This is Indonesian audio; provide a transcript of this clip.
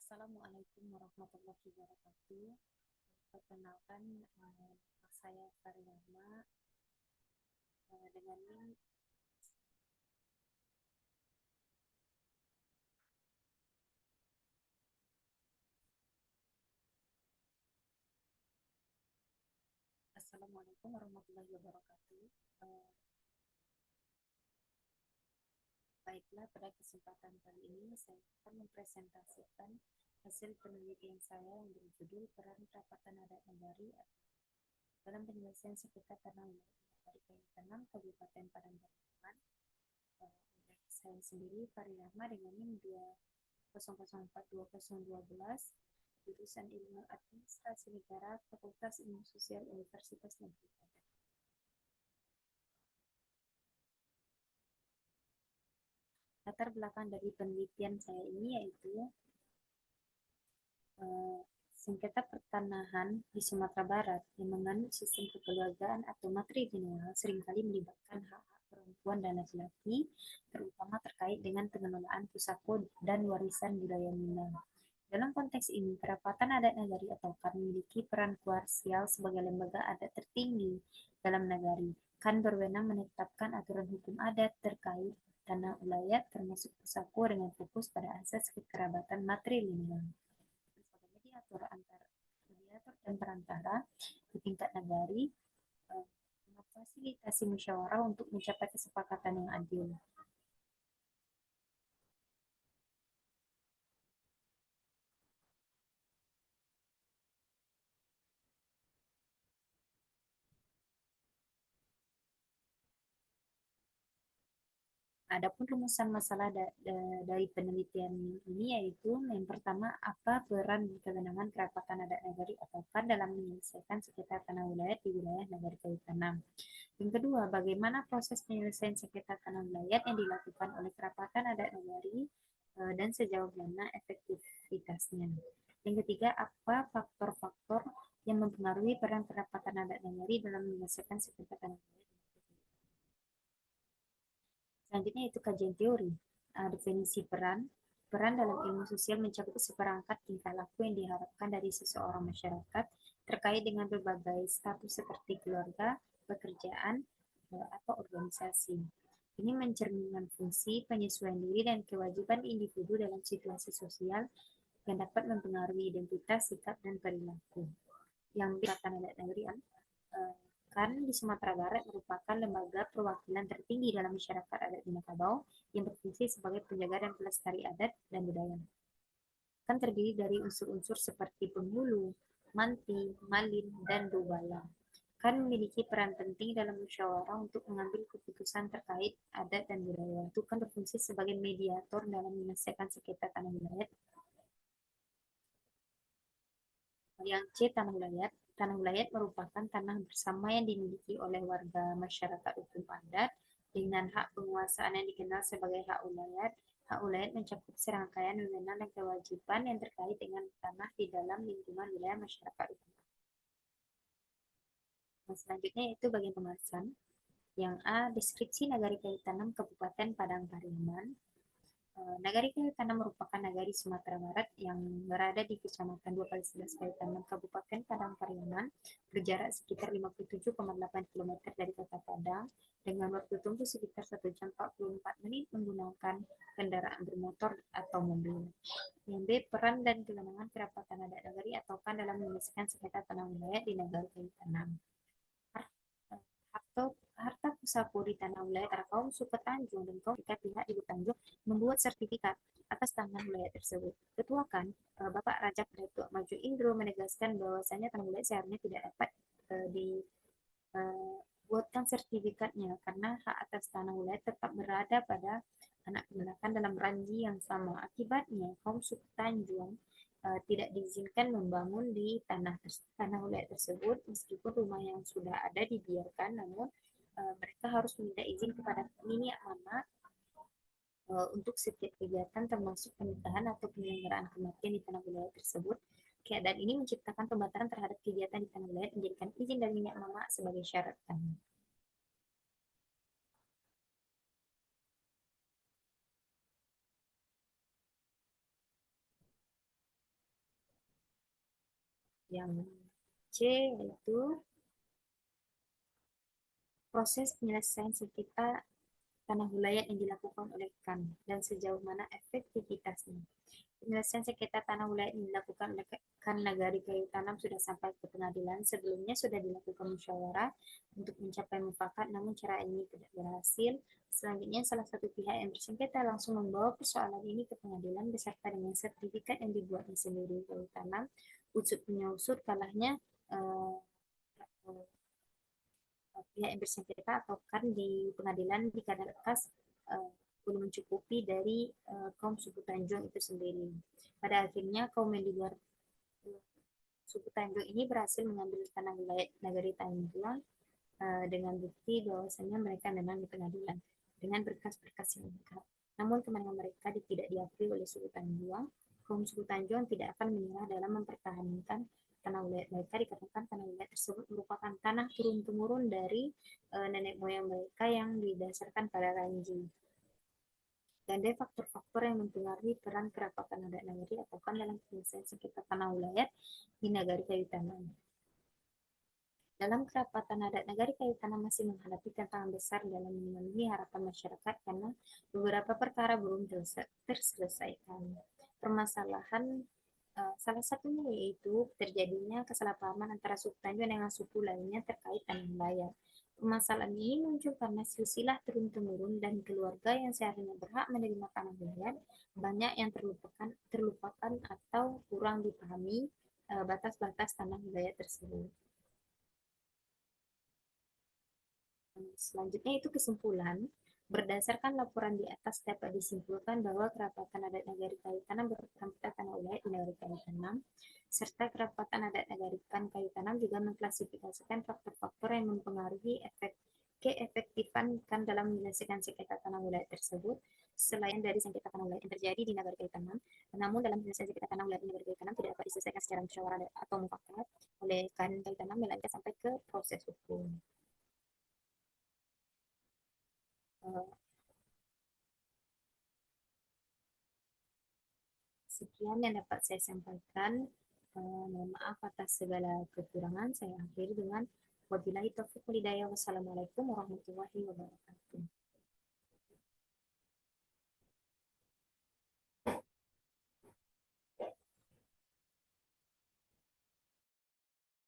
Assalamualaikum warahmatullahi wabarakatuh. Perkenalkan, nama saya Faryama dengan NIM. Assalamualaikum warahmatullahi wabarakatuh. Eh, Baiklah, pada kesempatan kali ini saya akan mempresentasikan hasil penelitian saya yang berjudul Peran Perapatan Adat Nagari dalam penyelesaian sekitar tanah dari Tanam Kabupaten Padang Pariaman. Saya sendiri Faryama dengan NIM 2004212, jurusan Ilmu Administrasi Negara, Fakultas Ilmu Sosial Universitas Negeri Padang. Latar belakang dari penelitian saya ini yaitu eh, sengketa pertanahan di Sumatera Barat yang mengandung sistem kekeluargaan atau matrilineal seringkali melibatkan hak-hak perempuan dan laki-laki, terutama terkait dengan pengelolaan pusako dan warisan budaya Minang. Dalam konteks ini, Perapatan Adat Nagari atau KAN memiliki peran krusial sebagai lembaga adat tertinggi dalam nagari. KAN berwenang menetapkan aturan hukum adat terkait tanah ulayat termasuk pusako dengan fokus pada asas kekerabatan matrilineal. Sebagai mediator dan perantara di tingkat nagari, memfasilitasi musyawarah untuk mencapai kesepakatan yang adil. Adapun rumusan masalah dari penelitian ini yaitu yang pertama, apa peran dan kewenangan Kerapatan Adat Nagari atau KAN dalam menyelesaikan sekitar tanah wilayah di wilayah Nagari Kayu Tanam. Yang kedua, bagaimana proses penyelesaian sekitar tanah wilayah yang dilakukan oleh Kerapatan Adat Nagari dan sejauh mana efektivitasnya. Yang ketiga, apa faktor-faktor yang mempengaruhi peran Kerapatan Adat Nagari dalam menyelesaikan sekitar tanah wilayah. Selanjutnya itu kajian teori. Definisi peran. Peran dalam ilmu sosial mencakup seperangkat tingkah laku yang diharapkan dari seseorang masyarakat terkait dengan berbagai status seperti keluarga, pekerjaan, atau organisasi. Ini mencerminkan fungsi penyesuaian diri dan kewajiban individu dalam situasi sosial yang dapat mempengaruhi identitas, sikap, dan perilaku. Yang dikatakan adat negeri kan di Sumatera Barat merupakan lembaga perwakilan tertinggi dalam masyarakat adat Minangkabau yang berfungsi sebagai penjaga dan pelestari adat dan budaya. Kan terdiri dari unsur-unsur seperti penghulu, manti, malin, dan dubala. Kan memiliki peran penting dalam musyawarah untuk mengambil keputusan terkait adat dan budaya. Itu kan berfungsi sebagai mediator dalam menyelesaikan sengketa tanah wilayah. Yang C, tanah wilayah. Tanah wilayah merupakan tanah bersama yang dimiliki oleh warga masyarakat hukum adat dengan hak penguasaan yang dikenal sebagai hak ulayat. Hak ulayat mencakup serangkaian wewenang dan kewajiban yang terkait dengan tanah di dalam lingkungan wilayah masyarakat hukum. Nah, selanjutnya itu bagian pembahasan. Yang A, deskripsi Nagari Kayu Tanam Kabupaten Padang Pariaman. Nagari Kayu Tanam merupakan nagari Sumatera Barat yang berada di Kecamatan 2x11 Kayu Tanam, Kabupaten Padang Pariaman, berjarak sekitar 57,8 km dari Kota Padang, dengan waktu tempuh sekitar 1 jam 44 menit menggunakan kendaraan bermotor atau mobil. Yang B, peran dan kewenangan Kerapatan Adat Nagari atau KAN dalam menyelesaikan sengketa tanah wilayah di Nagari Kayu Tanam. Harta pusako di tanah wilayah antara kaum suku Tanjung dan kaum pihak Ibu Tanjung membuat sertifikat atas tanah wilayah tersebut. Ketua KAN, Bapak Rajab Datuk Maju Indro menegaskan bahwasanya tanah wilayah seharusnya tidak dapat dibuatkan sertifikatnya karena hak atas tanah wilayah tetap berada pada anak kemenakan dalam ranji yang sama. Akibatnya, kaum suku Tanjung tidak diizinkan membangun di tanah wilayah tersebut meskipun rumah yang sudah ada dibiarkan, namun mereka harus meminta izin kepada nenek mama untuk setiap kegiatan termasuk pernikahan atau penyelenggaraan kematian di tanah wilayah tersebut. Keadaan ini menciptakan pembatalan terhadap kegiatan di tanah wilayah menjadikan izin dari nenek mama sebagai syarat tanah. Yang C yaitu proses penyelesaian sengketa tanah wilayah yang dilakukan oleh KAN dan sejauh mana efektivitasnya. Penyelesaian sengketa tanah wilayah yang dilakukan oleh KAN Nagari Kayu Tanam sudah sampai ke pengadilan. Sebelumnya sudah dilakukan musyawarah untuk mencapai mufakat, namun cara ini tidak berhasil. Selanjutnya, salah satu pihak yang bersengketa langsung membawa persoalan ini ke pengadilan beserta dengan sertifikat yang dibuatnya sendiri. Kayu Tanam usut punya usut, kalahnya eh, pihak yang bersengketa atau kan di pengadilan dikarenakan belum mencukupi dari kaum suku Tanjung itu sendiri. Pada akhirnya kaum yang di luar suku Tanjung ini berhasil mengambil tanah wilayah negeri Tanjung dengan bukti bahwasanya mereka menang di pengadilan dengan berkas-berkas yang lengkap. Namun kemenangan mereka tidak diakui oleh suku Tanjung. Kaum suku Tanjung tidak akan menyerah dalam mempertahankan tanah wilayah mereka dikatakan tanah wilayah tersebut merupakan tanah turun-temurun dari nenek moyang mereka yang didasarkan pada Ranji. Dan ada faktor-faktor yang mempengaruhi peran kerapatan adat nagari atau kan dalam penyelesaian sekitar tanah wilayah di Nagari Kayu Tanam. Dalam kerapatan adat, Nagari Kayu Tanam masih menghadapi tantangan besar dalam memenuhi harapan masyarakat karena beberapa perkara belum terselesaikan. Permasalahan salah satunya yaitu terjadinya kesalahpahaman antara suku Tanjung dengan suku lainnya terkait tanah wilayah. Permasalahan ini muncul karena silsilah turun-temurun dan keluarga yang seharusnya berhak menerima tanah wilayah banyak yang terlupakan atau kurang dipahami batas-batas tanah wilayah tersebut. Selanjutnya itu kesimpulan. Berdasarkan laporan di atas dapat disimpulkan bahwa kerapatan adat Nagari Kayu Tanam berperan pada tanah wilayah di Nagari Kayu Tanam, serta kerapatan adat Nagari Kayu Tanam juga mengklasifikasikan faktor-faktor yang mempengaruhi keefektifan kan dalam menyelesaikan sengketa tanah wilayah tersebut, selain dari sengketa tanah wilayah yang terjadi di Nagari Kayu Tanam. Namun dalam penyelesaian sengketa tanah wilayah di Nagari Kayu Tanam tidak dapat diselesaikan secara musyawarah atau mufakat oleh kan Kayu Tanam melainkan sampai ke proses hukum. Uh, Sekian yang dapat saya sampaikan. Mohon maaf atas segala kekurangan. Saya akhiri dengan wabillahi taufiq walhidayah. Wassalamualaikum warahmatullahi wabarakatuh.